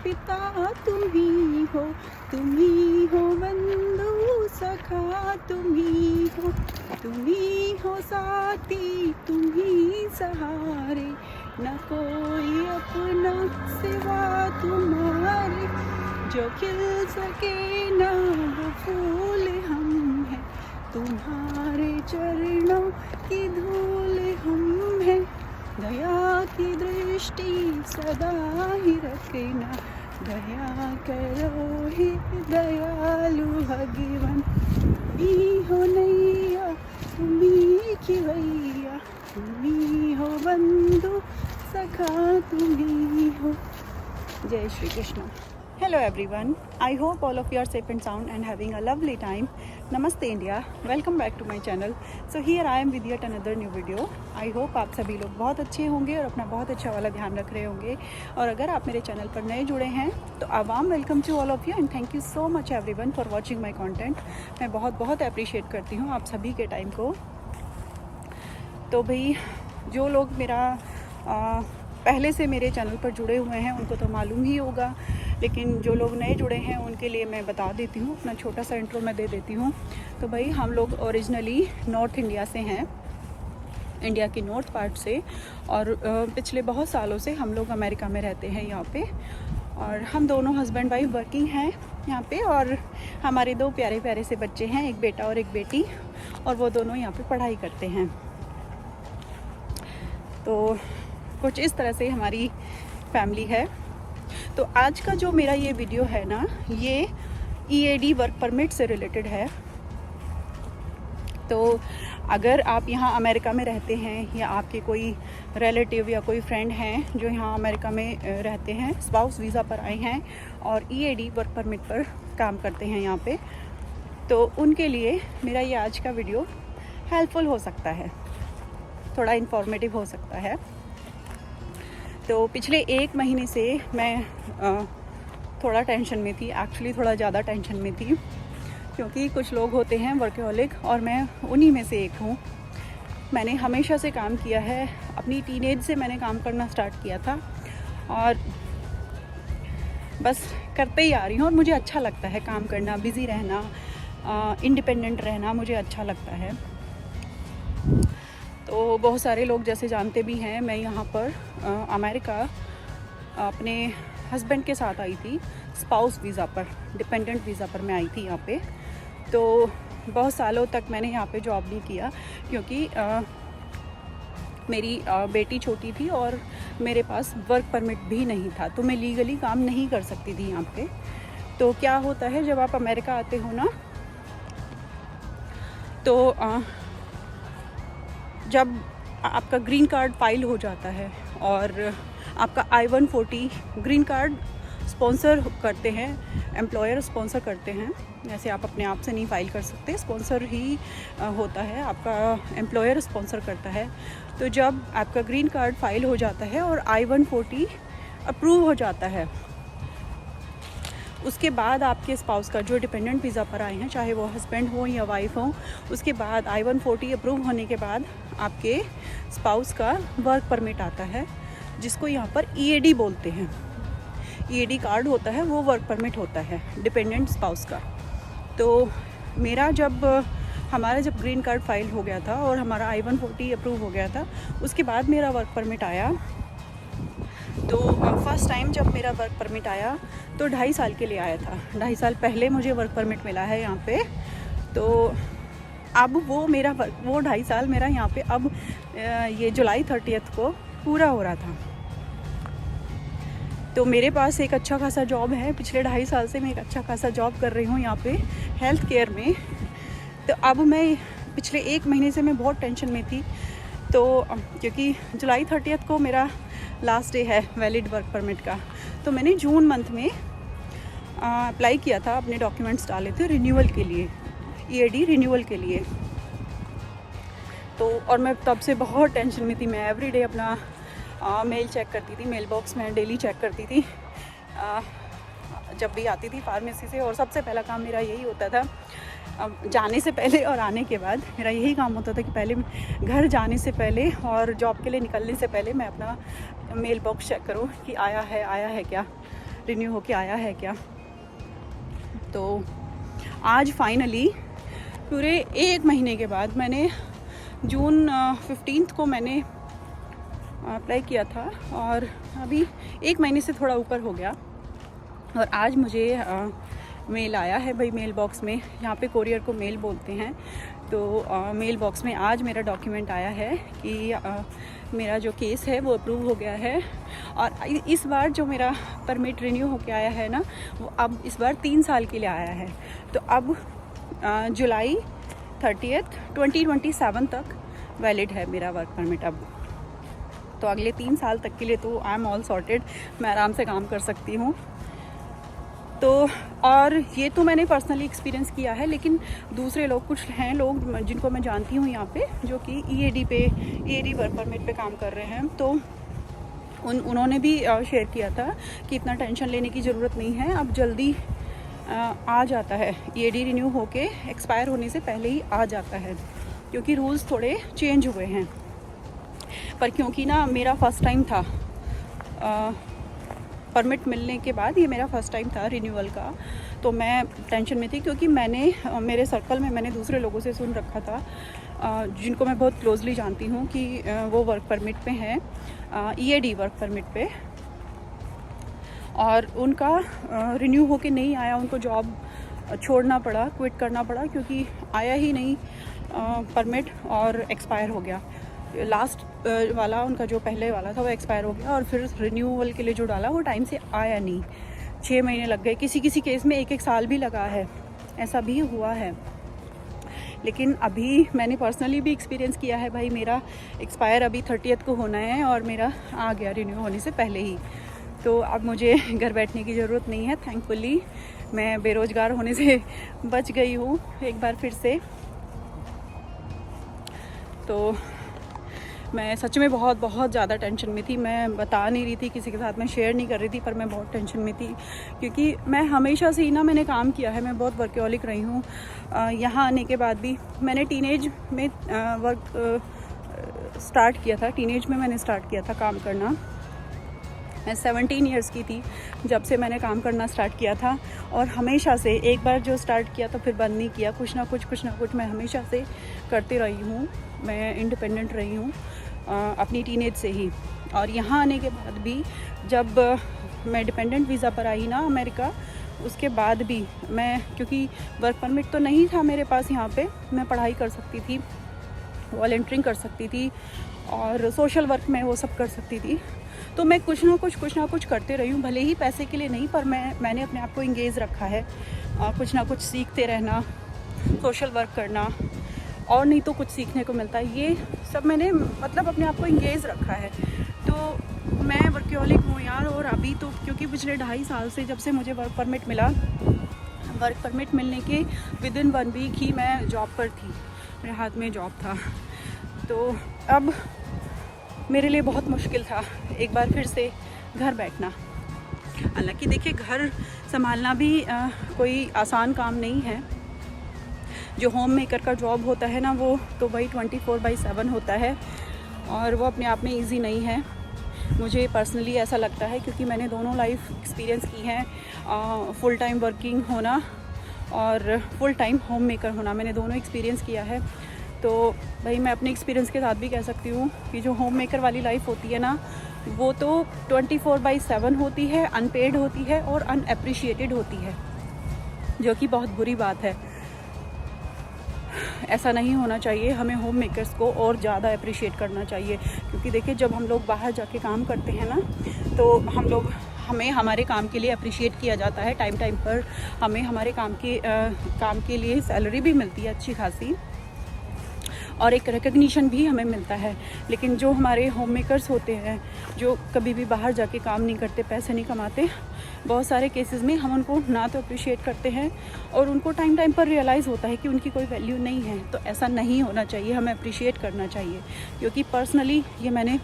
पिता तुम ही हो, तुम ही हो बंधु सखा, तुम ही हो साथी, तुम ही सहारे, न कोई अपना सिवा तुम्हारे, जो खिल सके ना वो फूल हम हैं, तुम्हारे चरणों की धूल हम हैं, दया की दृष्टि सदा ही रखना, दया करो हे दयालु भगवान, तुम्ही हो नैया तुम्ही खिवैया, तुम्ही हो बंधु सखा, तुम्ही हो। जय Shri Krishna. Hello everyone, I hope all of you are safe and sound and having a lovely time. Namaste India, welcome back to my channel. So here I am with yet another new video. I hope आप सभी लोग बहुत अच्छे होंगे और अपना बहुत अच्छा वाला ध्यान रख रहे होंगे। और अगर आप मेरे चैनल पर नए जुड़े हैं तो a warm welcome to all of you and thank you so much everyone for watching my content. मैं बहुत अप्रिशिएट करती हूँ आप सभी के टाइम को। तो भाई जो लोग मेरा पहले से मेरे चैनल पर जुड़े हुए हैं उनको तो मालूम ही होगा, लेकिन जो लोग नए जुड़े हैं उनके लिए मैं बता देती हूँ, अपना छोटा सा इंट्रो मैं दे देती हूँ। तो भाई हम लोग ओरिजिनली नॉर्थ इंडिया से हैं, इंडिया की नॉर्थ पार्ट से, और पिछले बहुत सालों से हम लोग अमेरिका में रहते हैं यहाँ पे। और हम दोनों हस्बैंड वाइफ वर्किंग हैं यहाँ पे, और हमारे दो प्यारे प्यारे से बच्चे हैं, एक बेटा और एक बेटी, और वो दोनों यहाँ पे पढ़ाई करते हैं। तो कुछ इस तरह से हमारी फैमिली है। तो आज का जो मेरा ये वीडियो है ना, ये EAD वर्क परमिट से रिलेटेड है। तो अगर आप यहाँ अमेरिका में रहते हैं या आपके कोई रिलेटिव या कोई फ्रेंड हैं जो यहाँ अमेरिका में रहते हैं, स्पाउस वीज़ा पर आए हैं और EAD वर्क परमिट पर काम करते हैं यहाँ पे, तो उनके लिए मेरा ये आज का वीडियो हेल्पफुल हो सकता है, थोड़ा इन्फॉर्मेटिव हो सकता है। तो पिछले एक महीने से मैं थोड़ा टेंशन में थी, एक्चुअली थोड़ा ज़्यादा टेंशन में थी, क्योंकि कुछ लोग होते हैं वर्कहॉलिक और मैं उन्हीं में से एक हूँ। मैंने हमेशा से काम किया है, अपनी टीनेज से मैंने काम करना स्टार्ट किया था और बस करते ही आ रही हूँ, और मुझे अच्छा लगता है काम करना, बिज़ी रहना, इंडिपेंडेंट रहना मुझे अच्छा लगता है। तो बहुत सारे लोग जैसे जानते भी हैं, मैं यहाँ पर अमेरिका अपने हस्बैंड के साथ आई थी, स्पाउस वीज़ा पर, डिपेंडेंट वीज़ा पर मैं आई थी यहाँ पे। तो बहुत सालों तक मैंने यहाँ पे जॉब नहीं किया, क्योंकि मेरी बेटी छोटी थी और मेरे पास वर्क परमिट भी नहीं था, तो मैं लीगली काम नहीं कर सकती थी यहाँ पे। तो क्या होता है, जब आप अमेरिका आते हो ना, तो जब आपका ग्रीन कार्ड फाइल हो जाता है और आपका I-140 ग्रीन कार्ड स्पॉन्सर करते हैं, एम्प्लॉयर स्पॉन्सर करते हैं, ऐसे आप अपने आप से नहीं फाइल कर सकते, स्पॉन्सर ही होता है, आपका एम्प्लॉयर स्पॉन्सर करता है। तो जब आपका ग्रीन कार्ड फाइल हो जाता है और I-140 अप्रूव हो जाता है, उसके बाद आपके स्पाउस का, जो डिपेंडेंट वीज़ा पर आए हैं, चाहे वो हस्बैंड हो या वाइफ हो, उसके बाद I-140 अप्रूव होने के बाद आपके स्पाउस का वर्क परमिट आता है, जिसको यहाँ पर EAD बोलते हैं। EAD कार्ड होता है, वो वर्क परमिट होता है डिपेंडेंट स्पाउस का। तो हमारा जब ग्रीन कार्ड फाइल हो गया था और हमारा I-140 अप्रूव हो गया था, उसके बाद मेरा वर्क परमिट आया। तो फर्स्ट टाइम जब मेरा वर्क परमिट आया तो 2.5 साल के लिए आया था, 2.5 साल पहले मुझे वर्क परमिट मिला है यहाँ पे। तो अब वो 2.5 साल मेरा यहाँ पे अब ये जुलाई 30 को पूरा हो रहा था। तो मेरे पास एक अच्छा खासा जॉब है, पिछले 2.5 साल से मैं एक अच्छा खासा जॉब कर रही हूँ यहाँ पे हेल्थ केयर में। तो अब मैं पिछले एक महीने से मैं बहुत टेंशन में थी, तो क्योंकि जुलाई 30 को मेरा लास्ट डे है वैलिड वर्क परमिट का। तो मैंने जून मंथ में अप्लाई किया था, अपने डॉक्यूमेंट्स डाले थे रिन्यूअल के लिए, EAD रिन्यूअल के लिए। तो और मैं तब से बहुत टेंशन में थी, मैं एवरीडे अपना मेल चेक करती थी, मेल बॉक्स में डेली चेक करती थी जब भी आती थी फार्मेसी से। और सबसे पहला काम मेरा यही होता था, जाने से पहले और आने के बाद मेरा यही काम होता था कि पहले घर जाने से पहले और जॉब के लिए निकलने से पहले मैं अपना मेल बॉक्स चेक करूं कि आया है क्या। रिन्यू होके आया है क्या। तो आज फाइनली पूरे 1 महीने के बाद मैंने जून 15 को मैंने अप्लाई किया था और अभी 1 महीने से थोड़ा ऊपर हो गया। और आज मुझे मेल आया है भाई, मेल बॉक्स में, यहाँ पे कोरियर को मेल बोलते हैं, तो मेल बॉक्स में आज मेरा डॉक्यूमेंट आया है कि मेरा जो केस है वो अप्रूव हो गया है। और इस बार जो मेरा परमिट रिन्यू होके आया है ना, वो अब इस बार 3 साल के लिए आया है। तो अब जुलाई 30 2027 तक वैलिड है मेरा वर्क परमिट अब। तो अगले 3 साल तक के लिए तो आई एम ऑल सॉर्टेड, मैं आराम से काम कर सकती हूँ। तो और ये तो मैंने पर्सनली एक्सपीरियंस किया है, लेकिन दूसरे लोग, कुछ हैं लोग जिनको मैं जानती हूँ यहाँ पे, जो कि ईएडी वर्क परमिट पे काम कर रहे हैं, तो उन्होंने भी शेयर किया था कि इतना टेंशन लेने की ज़रूरत नहीं है, अब जल्दी आ जाता है, ईएडी रिन्यू होके एक्सपायर होने से पहले ही आ जाता है, क्योंकि रूल्स थोड़े चेंज हुए हैं। पर क्योंकि ना मेरा फर्स्ट टाइम था परमिट मिलने के बाद, ये मेरा फर्स्ट टाइम था रिन्यूअल का, तो मैं टेंशन में थी, क्योंकि मैंने मेरे सर्कल में मैंने दूसरे लोगों से सुन रखा था जिनको मैं बहुत क्लोजली जानती हूँ कि वो वर्क परमिट पे हैं, ईएडी वर्क परमिट पे, और उनका रिन्यू होके नहीं आया, उनको जॉब छोड़ना पड़ा, क्विट करना पड़ा, क्योंकि आया ही नहीं परमिट और एक्सपायर हो गया। लास्ट वाला उनका जो पहले वाला था वो एक्सपायर हो गया, और फिर रिन्यूअल के लिए जो डाला वो टाइम से आया नहीं, 6 महीने लग गए, किसी किसी केस में 1-1 साल भी लगा है, ऐसा भी हुआ है। लेकिन अभी मैंने पर्सनली भी एक्सपीरियंस किया है भाई, मेरा एक्सपायर अभी 30 को होना है और मेरा आ गया रिन्यू होने से पहले ही। तो अब मुझे घर बैठने की ज़रूरत नहीं है, थैंकफुली मैं बेरोज़गार होने से बच गई हूँ एक बार फिर से। तो मैं सच में बहुत ज़्यादा टेंशन में थी, मैं बता नहीं रही थी किसी के साथ, मैं शेयर नहीं कर रही थी, पर मैं बहुत टेंशन में थी, क्योंकि मैं हमेशा से ही ना मैंने काम किया है, मैं बहुत वर्कहॉलिक रही हूँ। यहाँ आने के बाद भी मैंने टीनेज में वर्क स्टार्ट किया था, टीनेज में मैंने स्टार्ट किया था काम करना। मैं 17 ईयर्स की थी जब से मैंने काम करना स्टार्ट किया था, और हमेशा से एक बार जो स्टार्ट किया तो फिर बंद नहीं किया, कुछ ना कुछ मैं हमेशा से करती रही हूँ। मैं इंडिपेंडेंट रही हूँ अपनी टीनेज से ही। और यहाँ आने के बाद भी जब मैं डिपेंडेंट वीज़ा पर आई ना अमेरिका, उसके बाद भी मैं, क्योंकि वर्क परमिट तो नहीं था मेरे पास यहाँ पे, मैं पढ़ाई कर सकती थी, वॉलंटियरिंग कर सकती थी और सोशल वर्क में वो सब कर सकती थी, तो मैं कुछ ना कुछ करते रही हूँ, भले ही पैसे के लिए नहीं, पर मैंने अपने आप को इंगेज रखा है, कुछ ना कुछ सीखते रहना, सोशल वर्क करना, और नहीं तो कुछ सीखने को मिलता है, ये सब मैंने मतलब अपने आप को इंगेज रखा है। तो मैं वर्कहॉलिक हूँ यार। और अभी तो क्योंकि पिछले 2.5 साल से जब से मुझे वर्क परमिट मिला, वर्क परमिट मिलने के विदिन 1 वीक ही मैं जॉब पर थी, मेरे हाथ में जॉब था। तो अब मेरे लिए बहुत मुश्किल था एक बार फिर से घर बैठना। हालांकि देखिए, घर संभालना भी कोई आसान काम नहीं है। जो होम मेकर का जॉब होता है ना, वो तो भाई 24/7 होता है, और वो अपने आप में इजी नहीं है। मुझे पर्सनली ऐसा लगता है, क्योंकि मैंने दोनों लाइफ एक्सपीरियंस की हैं, फुल टाइम वर्किंग होना और फुल टाइम होम मेकर होना, मैंने दोनों एक्सपीरियंस किया है। तो भाई मैं अपने एक्सपीरियंस के साथ भी कह सकती हूँ कि जो होम मेकर वाली लाइफ होती है ना, वो तो 24/7 होती है, अनपेड होती है और अनएप्रिशिएटेड होती है, जो कि बहुत बुरी बात है। ऐसा नहीं होना चाहिए, हमें होम मेकर्स को और ज़्यादा अप्रिशिएट करना चाहिए, क्योंकि देखिए जब हम लोग बाहर जाके काम करते हैं ना, तो हमें हमारे काम के लिए अप्रिशिएट किया जाता है, टाइम पर हमें हमारे काम के लिए सैलरी भी मिलती है अच्छी खासी, और एक रिकग्निशन भी हमें मिलता है। लेकिन जो हमारे होम मेकर्स होते हैं, जो कभी भी बाहर जाके काम नहीं करते, पैसे नहीं कमाते, बहुत सारे केसेस में हम उनको ना तो अप्रिशिएट करते हैं, और उनको टाइम पर रियलाइज़ होता है कि उनकी कोई वैल्यू नहीं है। तो ऐसा नहीं होना चाहिए, हमें अप्रिशिएट करना चाहिए, क्योंकि पर्सनली ये मैंने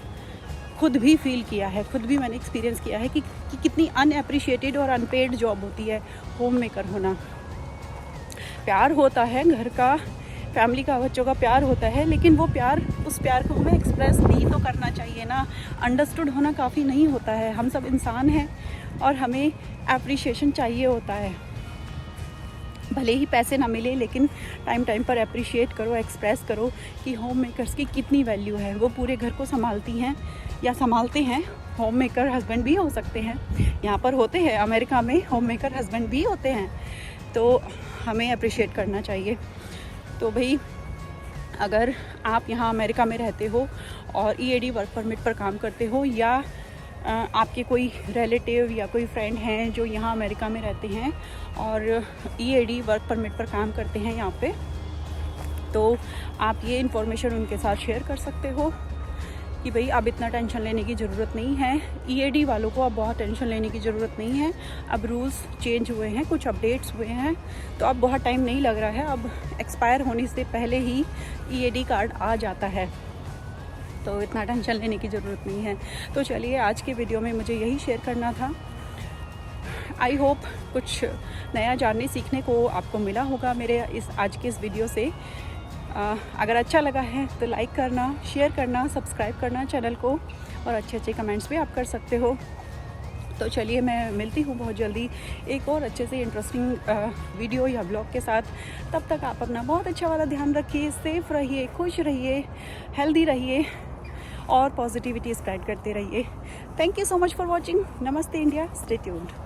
खुद भी फील किया है, खुद भी मैंने एक्सपीरियंस किया है कि कितनी अनएप्रिशिएटेड और अनपेड जॉब होती है होम मेकर होना। प्यार होता है घर का, फैमिली का, बच्चों का प्यार होता है, लेकिन वो प्यार, उस प्यार को हमें एक्सप्रेस भी तो करना चाहिए ना। अंडरस्टूड होना काफ़ी नहीं होता है, हम सब इंसान हैं और हमें एप्रिशिएशन चाहिए होता है। भले ही पैसे ना मिले, लेकिन टाइम टाइम पर अप्रिशिएट करो, एक्सप्रेस करो कि होम मेकर्स की कितनी वैल्यू है। वो पूरे घर को संभालती हैं या संभालते हैं। होम मेकर हस्बैंड भी हो सकते हैं, यहाँ पर होते हैं, अमेरिका में होम मेकर हस्बैंड भी होते हैं, तो हमें अप्रिशिएट करना चाहिए। तो भाई, अगर आप यहाँ अमेरिका में रहते हो और EAD वर्क परमिट पर काम करते हो, या आपके कोई रिलेटिव या कोई फ्रेंड हैं जो यहाँ अमेरिका में रहते हैं और EAD वर्क परमिट पर काम करते हैं यहाँ पे, तो आप ये इन्फॉर्मेशन उनके साथ शेयर कर सकते हो कि भाई अब इतना टेंशन लेने की ज़रूरत नहीं है। EAD वालों को अब बहुत टेंशन लेने की ज़रूरत नहीं है। अब रूल्स चेंज हुए हैं, कुछ अपडेट्स हुए हैं, तो अब बहुत टाइम नहीं लग रहा है। अब एक्सपायर होने से पहले ही EAD कार्ड आ जाता है, तो इतना टेंशन लेने की ज़रूरत नहीं है। तो चलिए, आज के वीडियो में मुझे यही शेयर करना था। आई होप कुछ नया जानने सीखने को आपको मिला होगा मेरे आज के इस वीडियो से। अगर अच्छा लगा है तो लाइक करना, शेयर करना, सब्सक्राइब करना चैनल को, और अच्छे अच्छे कमेंट्स भी आप कर सकते हो। तो चलिए, मैं मिलती हूँ बहुत जल्दी एक और अच्छे से इंटरेस्टिंग वीडियो या ब्लॉग के साथ। तब तक आप अपना बहुत अच्छा वाला ध्यान रखिए, सेफ रहिए, खुश रहिए, हेल्दी रहिए और पॉजिटिविटी स्प्रेड करते रहिए। Thank you so much for watching. नमस्ते इंडिया, स्टे ट्यून्ड।